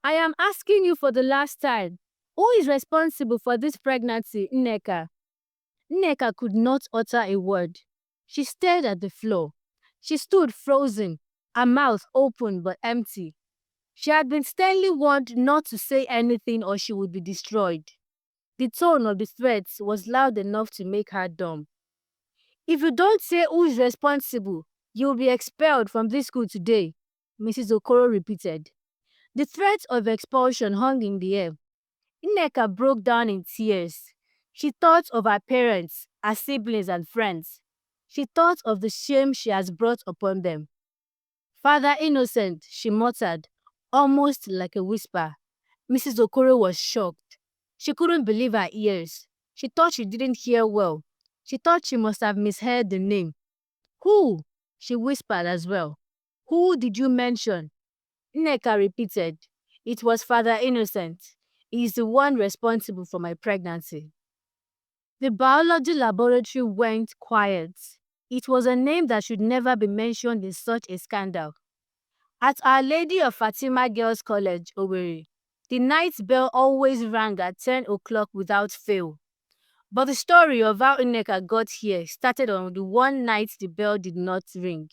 I am asking you for the last time. Who is responsible for this pregnancy, Nneka? Nneka could not utter a word. She stared at the floor. She stood frozen, her mouth open but empty. She had been sternly warned not to say anything or she would be destroyed. The tone of the threats was loud enough to make her dumb. If you don't say who is responsible, you will be expelled from this school today, Mrs. Okoro repeated. The threat of expulsion hung in the air. Nneka broke down in tears. She thought of her parents, her siblings and friends. She thought of the shame she has brought upon them. Father Innocent, she muttered, almost like a whisper. Mrs. Okoro was shocked. She couldn't believe her ears. She thought she didn't hear well. She thought she must have misheard the name. Who? She whispered as well. Who did you mention? Nneka repeated. It was Father Innocent. He is the one responsible for my pregnancy. The biology laboratory went quiet. It was a name that should never be mentioned in such a scandal. At Our Lady of Fatima Girls College, Owerri, the night bell always rang at 10 o'clock without fail. But the story of how Nneka got here started on the one night the bell did not ring.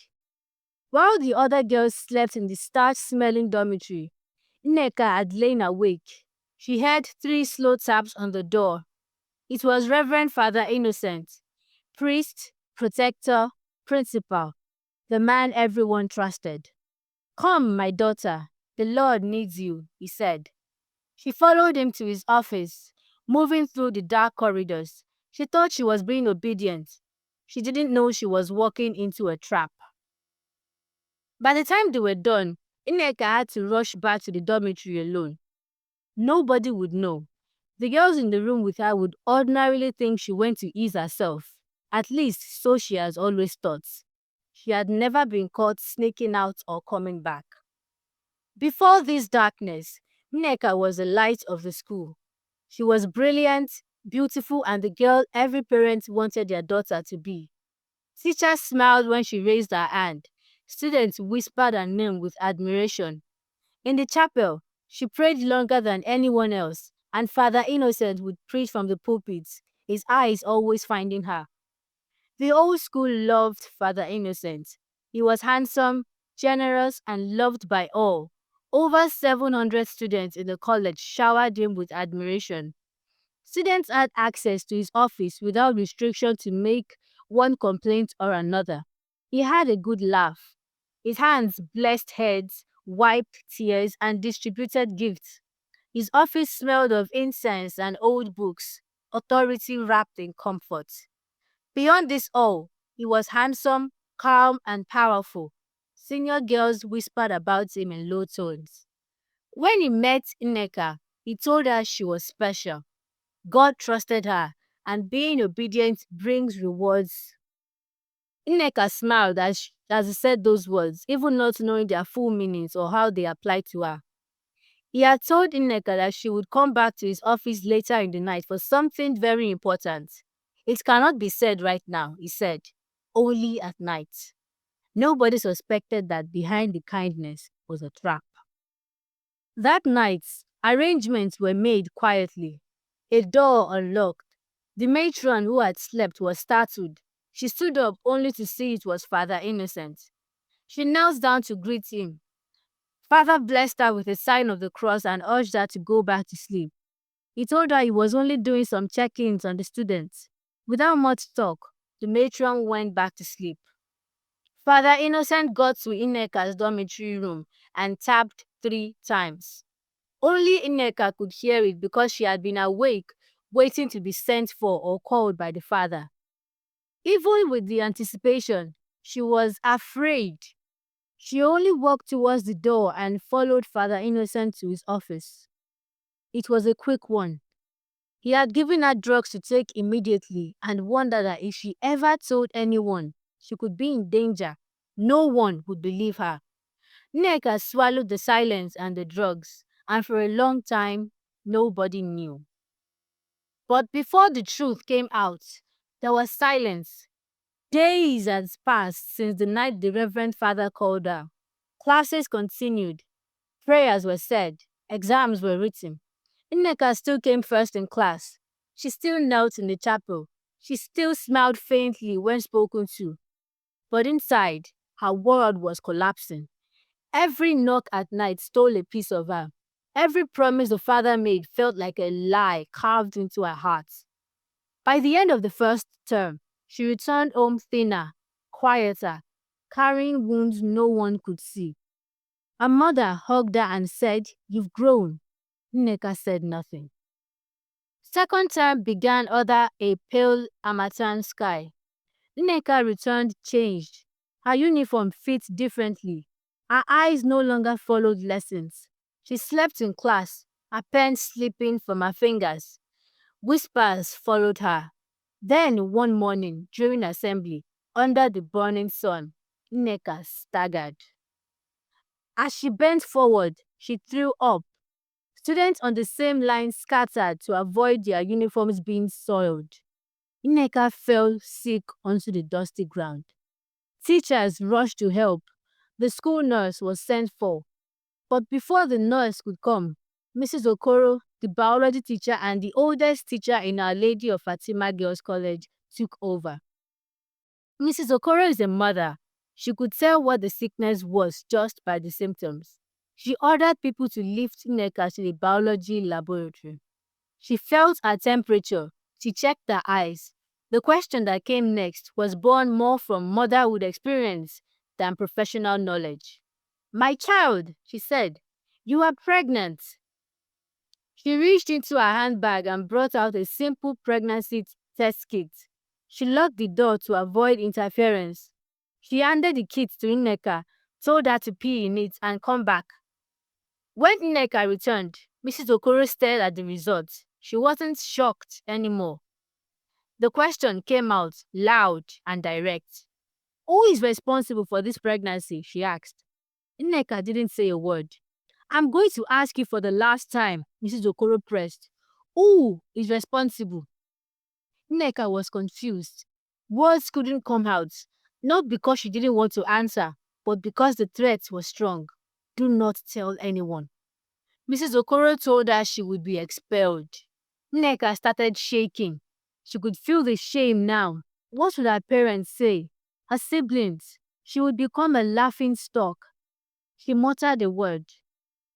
While the other girls slept in the starch-smelling dormitory, Nneka had lain awake. She heard 3 slow taps on the door. It was Reverend Father Innocent, priest, protector, principal, the man everyone trusted. Come, my daughter, the Lord needs you, he said. She followed him to his office, moving through the dark corridors. She thought she was being obedient. She didn't know she was walking into a trap. By the time they were done, Nneka had to rush back to the dormitory alone. Nobody would know. The girls in the room with her would ordinarily think she went to ease herself. At least, so she has always thought. She had never been caught sneaking out or coming back. Before this darkness, Nneka was the light of the school. She was brilliant, beautiful, and the girl every parent wanted their daughter to be. Teachers smiled when she raised her hand. Students whispered her name with admiration. In the chapel, she prayed longer than anyone else, and Father Innocent would preach from the pulpit, his eyes always finding her. The whole school loved Father Innocent. He was handsome, generous, and loved by all. Over 700 students in the college showered him with admiration. Students had access to his office without restriction to make one complaint or another. He had a good laugh. His hands blessed heads, wiped tears, and distributed gifts. His office smelled of incense and old books, authority wrapped in comfort. Beyond this all, he was handsome, calm, and powerful. Senior girls whispered about him in low tones. When he met Nneka, he told her she was special. God trusted her, and being obedient brings rewards. Nneka smiled as he said those words, even not knowing their full meanings or how they applied to her. He had told Nneka that she would come back to his office later in the night for something very important. It cannot be said right now, he said, only at night. Nobody suspected that behind the kindness was a trap. That night, arrangements were made quietly. A door unlocked. The matron who had slept was startled. She stood up only to see it was Father Innocent. She knelt down to greet him. Father blessed her with a sign of the cross and urged her to go back to sleep. He told her he was only doing some check-ins on the students. Without much talk, the matron went back to sleep. Father Innocent got to Nneka's dormitory room and tapped 3 times. Only Nneka could hear it because she had been awake, waiting to be sent for or called by the father. Even with the anticipation, she was afraid. She only walked towards the door and followed Father Innocent to his office. It was a quick one. He had given her drugs to take immediately and warned her that if she ever told anyone, she could be in danger. No one would believe her. Nneka swallowed the silence and the drugs, and for a long time, nobody knew. But before the truth came out, there was silence. Days had passed since the night the Reverend Father called her. Classes continued. Prayers were said. Exams were written. Nneka still came first in class. She still knelt in the chapel. She still smiled faintly when spoken to. But inside, her world was collapsing. Every knock at night stole a piece of her. Every promise the father made felt like a lie carved into her heart. By the end of the first term, she returned home thinner, quieter, carrying wounds no one could see. Her mother hugged her and said, "You've grown." Nneka said nothing. Second term began under a pale Amazon sky. Nneka returned changed. Her uniform fit differently. Her eyes no longer followed lessons. She slept in class, her pen slipping from her fingers. Whispers followed her. Then one morning, during assembly, under the burning sun, Nneka staggered. As she bent forward, she threw up. Students on the same line scattered to avoid their uniforms being soiled. Nneka fell sick onto the dusty ground. Teachers rushed to help. The school nurse was sent for. But before the nurse could come, Mrs. Okoro, the biology teacher and the oldest teacher in Our Lady of Fatima Girls College, took over. Mrs. Okoro is a mother. She could tell what the sickness was just by the symptoms. She ordered people to lift Nneka to the biology laboratory. She felt her temperature. She checked her eyes. The question that came next was born more from motherhood experience than professional knowledge. "My child," she said, "you are pregnant." She reached into her handbag and brought out a simple pregnancy test kit. She locked the door to avoid interference. She handed the kit to Nneka, told her to pee in it and come back. When Nneka returned, Mrs. Okoro stared at the results. She wasn't shocked anymore. The question came out loud and direct. "Who is responsible for this pregnancy?" she asked. Nneka didn't say a word. "I'm going to ask you for the last time," Mrs. Okoro pressed. "Who is responsible?" Nneka was confused. Words couldn't come out, not because she didn't want to answer, but because the threat was strong. "Do not tell anyone." Mrs. Okoro told her she would be expelled. Nneka started shaking. She could feel the shame now. What would her parents say? Her siblings? She would become a laughing stock. She muttered a word.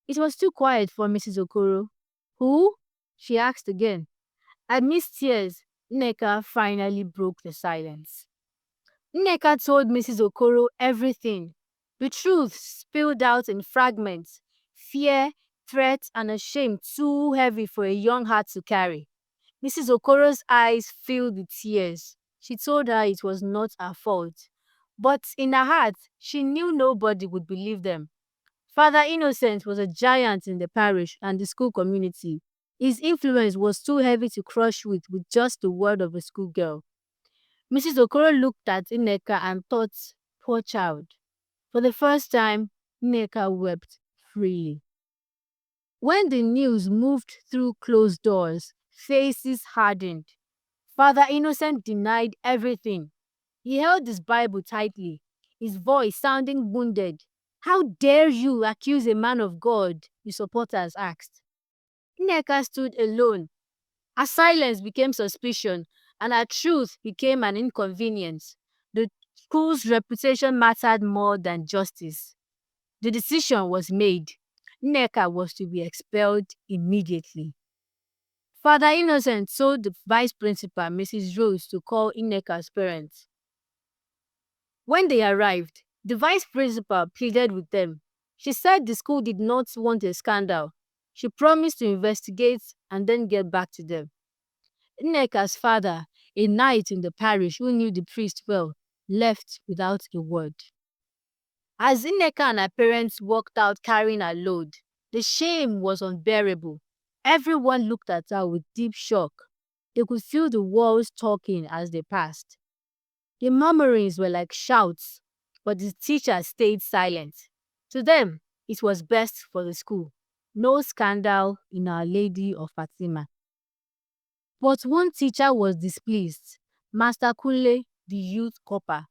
It was too quiet for Mrs. Okoro. "Who?" she asked again. Amidst tears, Nneka finally broke the silence. Nneka told Mrs. Okoro everything. The truth spilled out in fragments. Fear, threat, and a shame too heavy for a young heart to carry. Mrs. Okoro's eyes filled with tears. She told her it was not her fault. But in her heart, she knew nobody would believe them. Father Innocent was a giant in the parish and the school community. His influence was too heavy to crush with just the word of a schoolgirl. Mrs. Okoro looked at Nneka and thought, "Poor child." For the first time, Nneka wept freely. When the news moved through closed doors, faces hardened. Father Innocent denied everything. He held his Bible tightly, his voice sounding wounded. "How dare you accuse a man of God?" the supporters asked. Nneka stood alone. Her silence became suspicion, and her truth became an inconvenience. The school's reputation mattered more than justice. The decision was made. Nneka was to be expelled immediately. Father Innocent told the vice principal, Mrs. Rose, to call Nneka's parents. When they arrived, the vice principal pleaded with them. She said the school did not want a scandal. She promised to investigate and then get back to them. Nneka's father, a knight in the parish who knew the priest well, left without a word. As Nneka and her parents walked out carrying her load, the shame was unbearable. Everyone looked at her with deep shock. They could feel the walls talking as they passed. The murmurings were like shouts, but the teacher stayed silent. To them, it was best for the school. No scandal in Our Lady of Fatima. But one teacher was displeased, Master Kunle, the youth copper.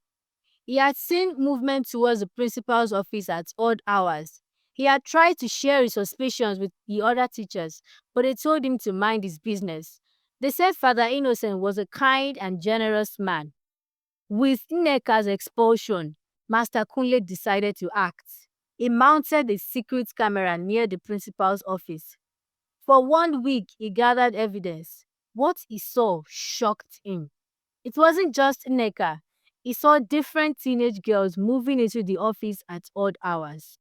He had seen movement towards the principal's office at odd hours. He had tried to share his suspicions with the other teachers, but they told him to mind his business. They said Father Innocent was a kind and generous man. With Nneka's expulsion, Master Kunle decided to act. He mounted a secret camera near the principal's office. For 1 week, he gathered evidence. What he saw shocked him. It wasn't just Nneka. He saw different teenage girls moving into the office at odd hours.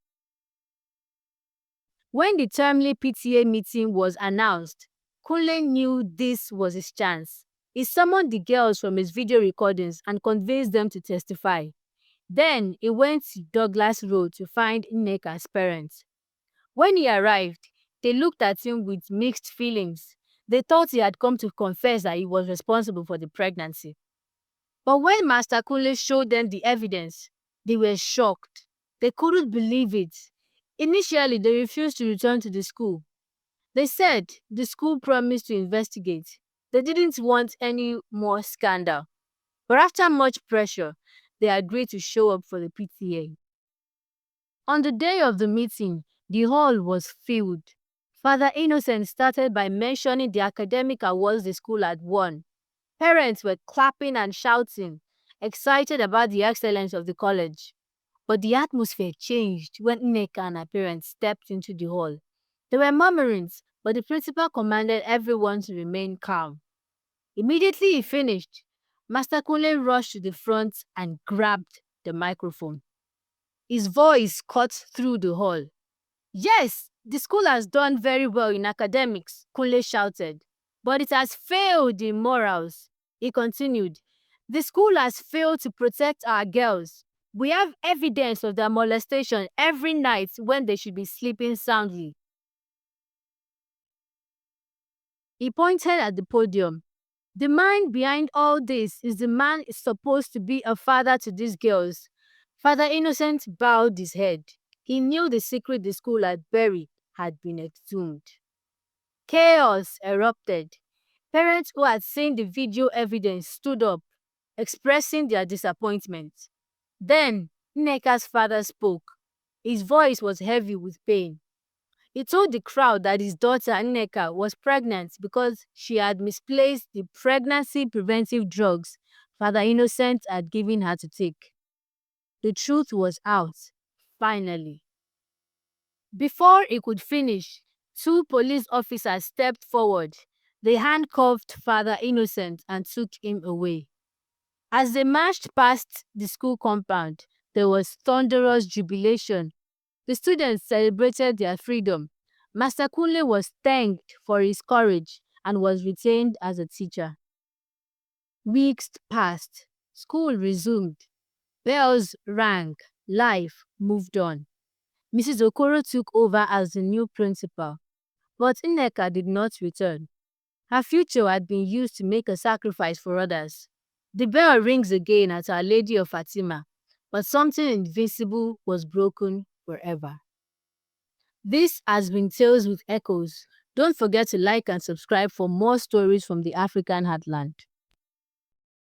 When the timely PTA meeting was announced, Kunle knew this was his chance. He summoned the girls from his video recordings and convinced them to testify. Then he went to Douglas Road to find Nneka's parents. When he arrived, they looked at him with mixed feelings. They thought he had come to confess that he was responsible for the pregnancy. But when Master Kunle showed them the evidence, they were shocked. They couldn't believe it. Initially, they refused to return to the school. They said the school promised to investigate. They didn't want any more scandal. But after much pressure, they agreed to show up for the PTA. On the day of the meeting, the hall was filled. Father Innocent started by mentioning the academic awards the school had won. Parents were clapping and shouting, excited about the excellence of the college. But the atmosphere changed when Nneka and her parents stepped into the hall. There were murmurings, but the principal commanded everyone to remain calm. Immediately he finished, Master Kunle rushed to the front and grabbed the microphone. His voice cut through the hall. "Yes, the school has done very well in academics," Kunle shouted. "But it has failed in morals." He continued, "The school has failed to protect our girls. We have evidence of their molestation every night when they should be sleeping soundly." He pointed at the podium. "The mind behind all this is the man is supposed to be a father to these girls." Father Innocent bowed his head. He knew the secret the school had buried had been exhumed. Chaos erupted. Parents who had seen the video evidence stood up, expressing their disappointment. Then Nneka's father spoke. His voice was heavy with pain. He told the crowd that his daughter Nneka was pregnant because she had misplaced the pregnancy preventive drugs Father Innocent had given her to take. The truth was out, finally. Before he could finish, two police officers stepped forward. They handcuffed Father Innocent and took him away. As they marched past the school compound, there was thunderous jubilation. The students celebrated their freedom. Master Kunle was thanked for his courage and was retained as a teacher. Weeks passed. School resumed. Bells rang. Life moved on. Mrs. Okoro took over as the new principal, but Nneka did not return. Her future had been used to make a sacrifice for others. The bell rings again at Our Lady of Fatima, but something invisible was broken forever. This has been Tales with Echoes. Don't forget to like and subscribe for more stories from the African heartland.